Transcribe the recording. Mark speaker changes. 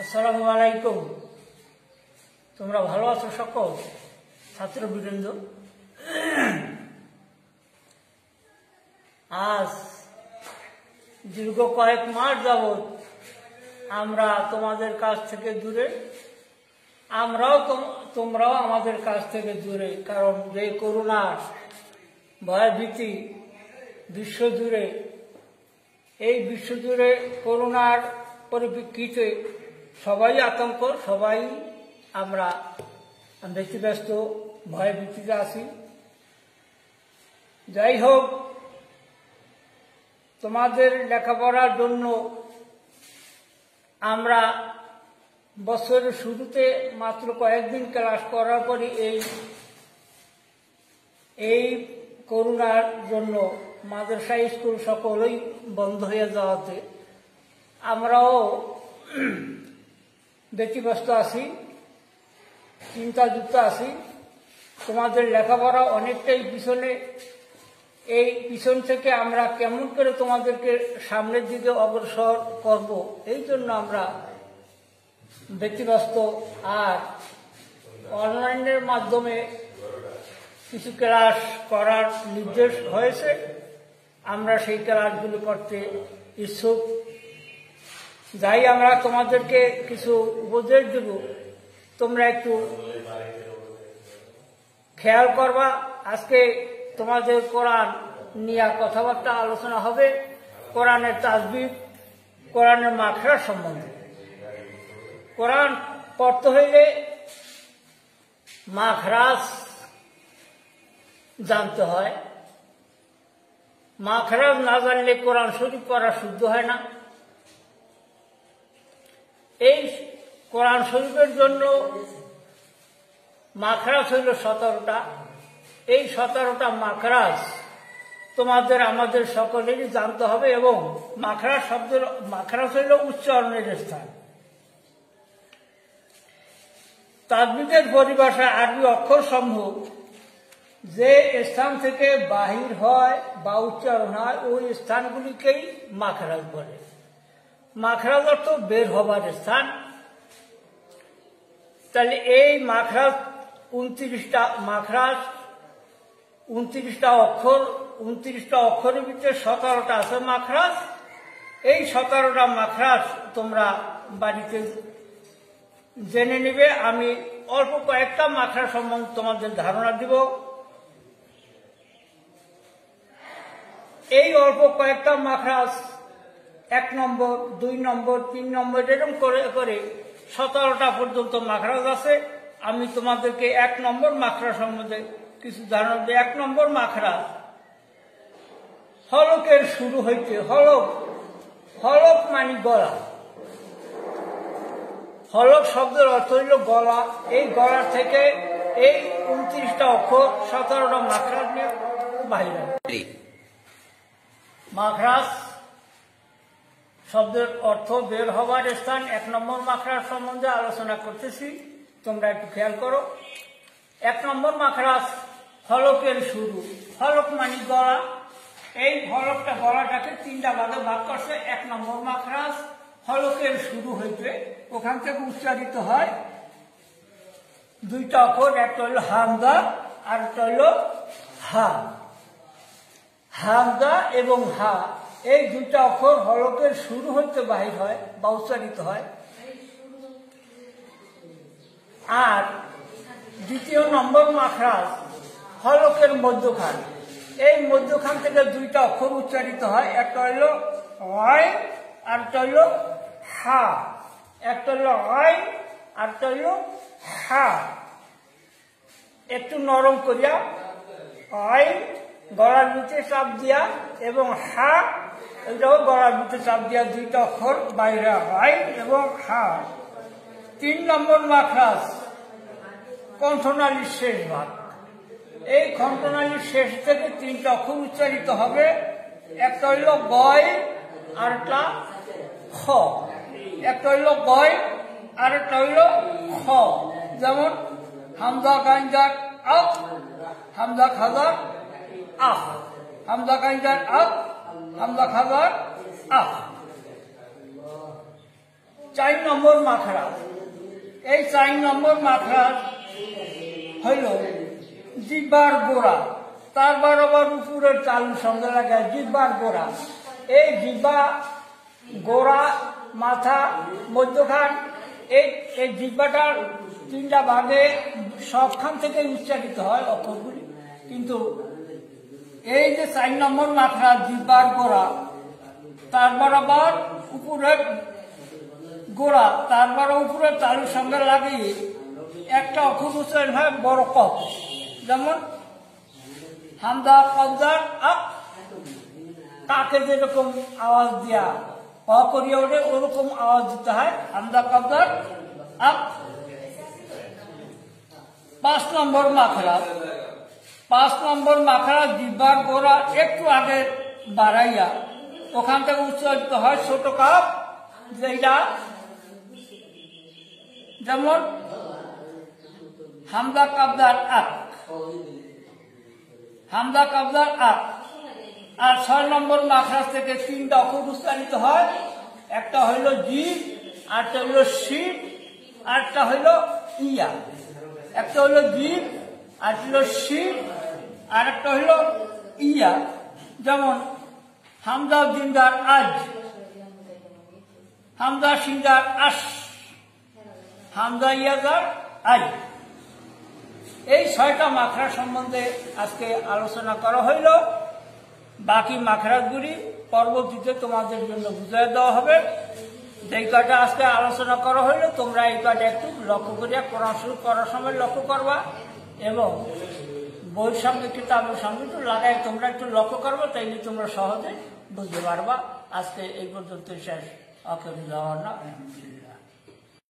Speaker 1: আসসালামু আলাইকুম। তোমরা ভালো আছো সকল ছাত্রবৃন্দ? আজ দীর্ঘ কয়েক মাস যাবৎ আমরা তোমাদের কাছ থেকে দূরে, তোমরাও আমাদের কাছ থেকে দূরে। কারণ যে করোনার ভয়ভীতি বিশ্বজুড়ে, এই বিশ্বজুড়ে করোনার পরিপ্রেক্ষিতে সবাই আতঙ্ক, সবাই আমরা ব্যতিব্যস্ত, ভয়ভীতিতে আছি। যাই হোক, তোমাদের লেখাপড়ার জন্য আমরা বছরের শুরুতে মাত্র কয়েকদিন ক্লাস করার পরে এই করোনার জন্য মাদ্রাসা স্কুল সকলেই বন্ধ হয়ে যাওয়াতে আমরাও ব্যতিব্যস্ত আছি, চিন্তাযুক্ত আছি। তোমাদের লেখাপড়া অনেকটাই পিছনে। এই পিছন থেকে আমরা কেমন করে তোমাদেরকে সামনের দিকে অগ্রসর করব, এই জন্য আমরা ব্যতিব্যস্ত। আর অনলাইনের মাধ্যমে কিছু ক্লাস করার নির্দেশ হয়েছে, আমরা সেই ক্লাসগুলো করতে ইচ্ছুক। যাই আমরা তোমাদেরকে কিছু উপদেশ দেব, তোমরা একটু খেয়াল করবা। আজকে তোমাদের কোরআন নিয়ে কথাবার্তা আলোচনা হবে, কোরআনের তাজবিদ, কোরআনের মাখরাজ সম্বন্ধে। কোরআন পড়তে হইলে মাখরাজ জানতে হয়। মাখরাজ না জানলে কোরআন শরীফ পড়া শুদ্ধ হয় না। এই কোরআন শরীফের জন্য মাখরাজ হইল 17টা। এই 17টা মাখরাজ তোমাদের আমাদের সকলেরই জানতে হবে। এবং মাখরাজ শব্দের মাখরাজ হইল উচ্চারণের স্থান। তাজবিদের পরিভাষা আরবি অক্ষর সমূহ যে স্থান থেকে বাহির হয় বা উচ্চারণ হয়, ওই স্থানগুলিকেই মাখরাজ বলে। মাখরাজ অর্থ বের হবার স্থান। তাহলে এই মাখরাজ 29টা মাখরাজ, 29টা অক্ষর, 29টা অক্ষরের ভিতরে 17টা আছে মাখরাজ। এই 17টা মাখরাজ তোমরা বাড়িতে জেনে নিবে। আমি অল্প কয়েকটা মাখরাজ সম্বন্ধে তোমাদের ধারণা দিব। এই অল্প কয়েকটা মাখরাজ 1 নম্বর, 2 নম্বর, 3 নম্বর এরকম করে করে 17টা পর্যন্ত মাখরাজ আছে। আমি তোমাদেরকে 1 নম্বর মাখরাজ সম্বন্ধে কিছু ধারণা দিই। 1 নম্বর মাখরাজ হলকের শুরু হইতে। হলক মানে গলা। হলক শব্দের অর্থ হইল গলা। এই গলা থেকে এই 29টা অক্ষর 17টা মাখরাজ নিয়ে বাহির হয়। মাখরাজ শব্দের অর্থ বের হবার স্থান। 1 নম্বর মাখরাজ সম্বন্ধে আলোচনা করতেছি, তোমরা একটু খেয়াল করো। 1 নম্বর মাখরাজ হলকের শুরু। হলক মানে গলা। এই হলকটা গলাটাকে 3টা ভাগে ভাগ করছে। 1 নম্বর মাখরাজ হলকের শুরু হইতে, ওখান থেকে উচ্চারিত হয় 2টা অক্ষর। একটা হইল হামজা আর একটা হইল হা। হামজা এবং হা, এই 2টা অক্ষর হলকের শুরু হইতে বাহির হয় বা উচ্চারিত হয়। আর 2য় নম্বর মাখরাজ হলকের মধ্যখান। এই মধ্যখান থেকে 2টা অক্ষর উচ্চারিত হয়। একটা হইল আইন আর একটা হইল হা। একটা হইল আইন আর একটা হইল হা। একটু নরম করিয়া আইন গলার ভিতরে চাপ দিয়া এবং হা এটাও গলার ভিতরে চাপ দিয়া 2টা অক্ষর বাইরে হয় এবং হা। 3 নম্বর মাখরাজ কণ্ঠনালীর শেষ ভাগ। এই কণ্ঠনালীর শেষ থেকে 3টা অক্ষর উচ্চারিত হবে। একটা হইল গয় আর একটা খ। একটা হইল গয় আর একটা হইল খ। যেমন হামজা কাইজার আপ, হামজা খাজার আহ, হামজা কাইজার আপ, হামজা খাজার আহ। 4 নম্বর মাখরা। এই 4 নম্বর মাখরা হইল জিহ্বার গোড়া, তার বরাবর উপরের তালুর সঙ্গে লাগায় জিহ্বার গোড়া। এই জিহ্বা গোড়া, মাথা, মধ্যখান, এই জিহ্বাটার 3টা ভাগে সবখান থেকে উচ্চারিত হয় অক্ষরগুলি। কিন্তু এই যে 4 নম্বর মাত্রা জিহ্বার গোড়া, তার বরাবর উপরের গোড়া, তার বরাবর উপরের তালুর সঙ্গে লাগিয়ে একটা অক্ষর উচ্চারণ হয় বড় কফ। যেমন হামদা কবদার আপ, কাকে যেরকম আওয়াজ দেয়া করিয়া ওঠে ওরকম আওয়াজ দিতে হয়, হামদা কবদার আপ। 5 নম্বর মাখরা। 5 নম্বর মাখরা জিহ্বার গোড়া একটু আগে বাড়াইয়া ওখান থেকে উচ্চারিত হয় ছোট কাপ, যেটা যেমন হামদা কবদার আপ, হামদা কবদার আপ। আর 6 নম্বর মাখরাজ থেকে 3টা অক্ষর উচ্চারিত হয়, একটা হইল জিভ, আরটা হইল শিব, আরটা হইল ইয়া। একটা হইল জিভ, আর হইল শিব, আর একটা হইল ইয়া। যেমন হামদা জিন্দার আজ, হামদা সিন্দার আস, হামদা ইয়াদার আজ। এই 6টা মাখরা সম্বন্ধে আজকে আলোচনা করা হইল। বাকি মাখরাজগুলি পরবর্তীতে তোমাদের জন্য বুঝিয়ে দেওয়া হবে। যেই কয়টা আজকে আলোচনা করা হইল তোমরা এই কয়টা একটু লক্ষ্য করিয়া কোরআন শরীফ পড়ার সময় লক্ষ্য করবা, এবং বইয়ের সঙ্গে কিতাবের সঙ্গে একটু লাগাই তোমরা একটু লক্ষ্য করবা, তাইলে তোমরা সহজে বুঝতে পারবা। আজকে এই পর্যন্ত শেষ। আখির দাওয়ানা।